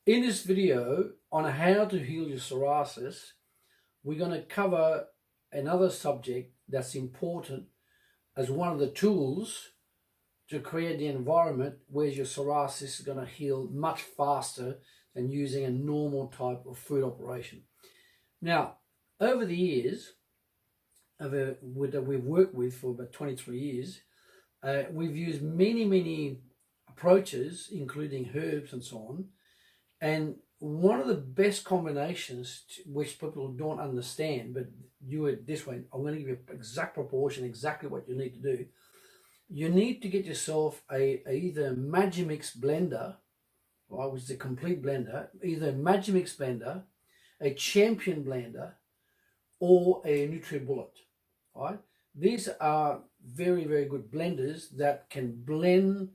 In this video on how to heal your psoriasis, we're going to cover another subject that's important as one of the tools to create the environment where your psoriasis is going to heal much faster than using a normal type of food operation. Now, over the years that we've worked with for about 23 years, we've used many approaches, including herbs and so on. And one of the best combinations, which people don't understand, but do it this way, I'm going to give you an exact proportion, exactly what you need to do. You need to get yourself either a Magimix blender, right, which is a complete blender, either a Magimix blender, a Champion blender, or a NutriBullet. Right? These are very good blenders that can blend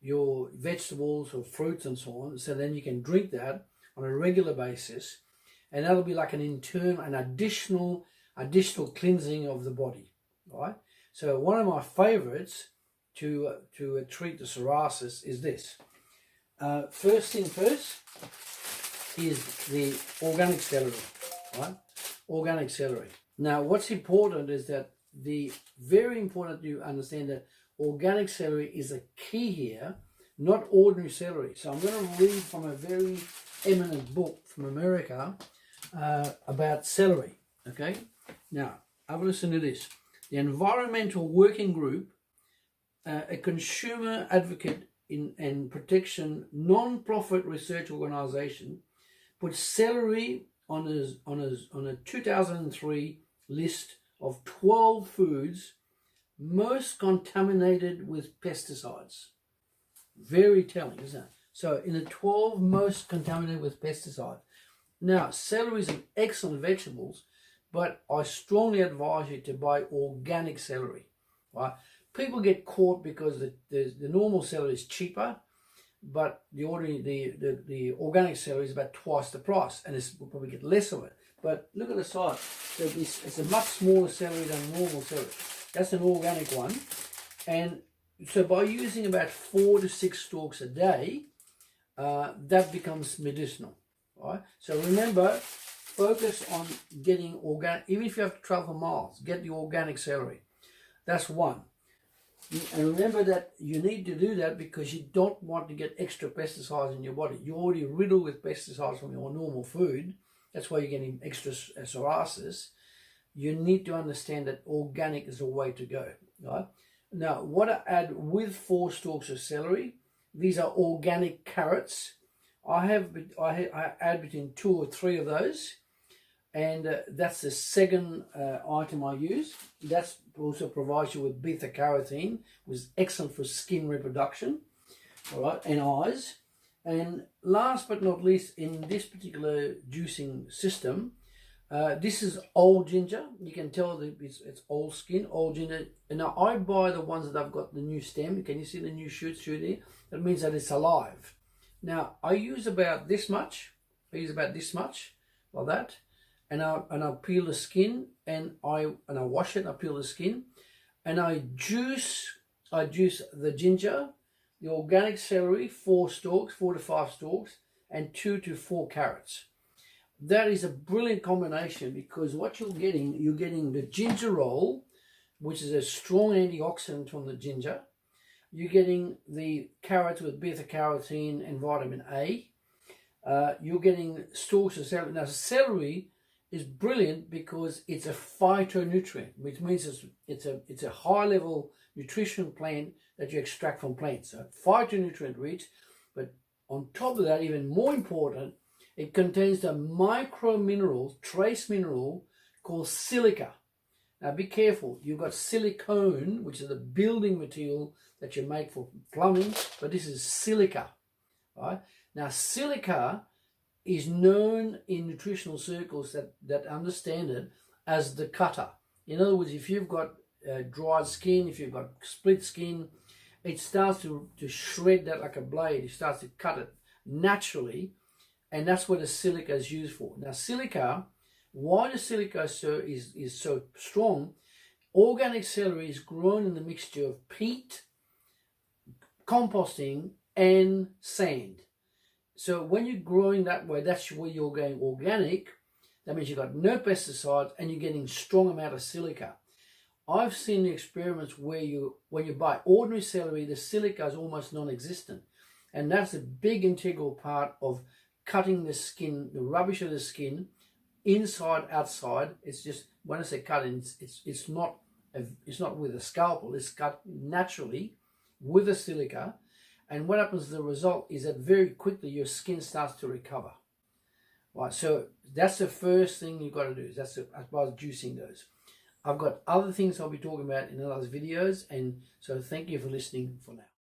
your vegetables or fruits and so on, so then you can drink that on a regular basis, and that'll be like an additional cleansing of the body, right? So one of my favorites to treat the psoriasis is this. First thing first is the organic celery, right? Organic celery. Now, what's important is that very important you understand that organic celery is a key here, not ordinary celery. So I'm going to read from a very eminent book from America about celery. Okay, now have a listen to this. The Environmental Working Group, a consumer advocate and protection non-profit research organization, put celery on a 2003 list of 12 foods most contaminated with pesticides. Very telling, isn't it? So in the 12 most contaminated with pesticides. Now, celery is an excellent vegetable, but I strongly advise you to buy organic celery. Right? People get caught because the normal celery is cheaper, but the organic celery is about twice the price, and we'll probably get less of it. But look at the size. So it's a much smaller celery than normal celery. That's an organic one. And so by using about 4 to 6 stalks a day, that becomes medicinal. Right? So remember, focus on getting organic. Even if you have to travel for miles, get the organic celery. That's one. And remember that you need to do that because you don't want to get extra pesticides in your body. You're already riddled with pesticides from your normal food. That's why you're getting extra psoriasis. You need to understand that organic is the way to go. Right? Now, what I add with 4 stalks of celery, these are organic carrots. I add between 2 or 3 of those, and that's the second item I use. That also provides you with beta carotene, which is excellent for skin reproduction, all right, and eyes. And last but not least, in this particular juicing system, this is old ginger. You can tell that it's old skin, old ginger. And now I buy the ones that have got the new stem. Can you see the new shoots through there? That means that it's alive. Now I use about this much. Like that. And I peel the skin, and I wash it. And I peel the skin, and I juice the ginger, the organic celery, 4 to 5 stalks, and 2 to 4 carrots. That is a brilliant combination because what you're getting the ginger roll, which is a strong antioxidant from the ginger. You're getting the carrots with beta carotene and vitamin A. You're getting stalks of celery. Now, celery is brilliant because it's a phytonutrient, which means it's a high level nutrition plant that you extract from plants. So phytonutrient rich, but on top of that, even more important, it contains the micro mineral, trace mineral called silica. Now be careful, you've got silicone, which is the building material that you make for plumbing, but this is silica. Right? Now silica is known in nutritional circles that understand it as the cutter. In other words, if you've got dried skin, if you've got split skin, it starts to shred that like a blade. It starts to cut it naturally, and that's what the silica is used for. Now silica, why the silica is so strong, organic celery is grown in the mixture of peat, composting, and sand. So when you're growing that way, that's where you're going organic. That means you've got no pesticides and you're getting strong amount of silica. I've seen the experiments where when you buy ordinary celery, the silica is almost non-existent. And that's a big integral part of cutting the skin, the rubbish of the skin, inside, outside. It's just, when I say cutting, it's not with a scalpel, it's cut naturally with the silica. And what happens, the result is that very quickly your skin starts to recover. Right, so that's the first thing you've got to do. That's as far as juicing goes. I've got other things I'll be talking about in other videos, and so thank you for listening for now.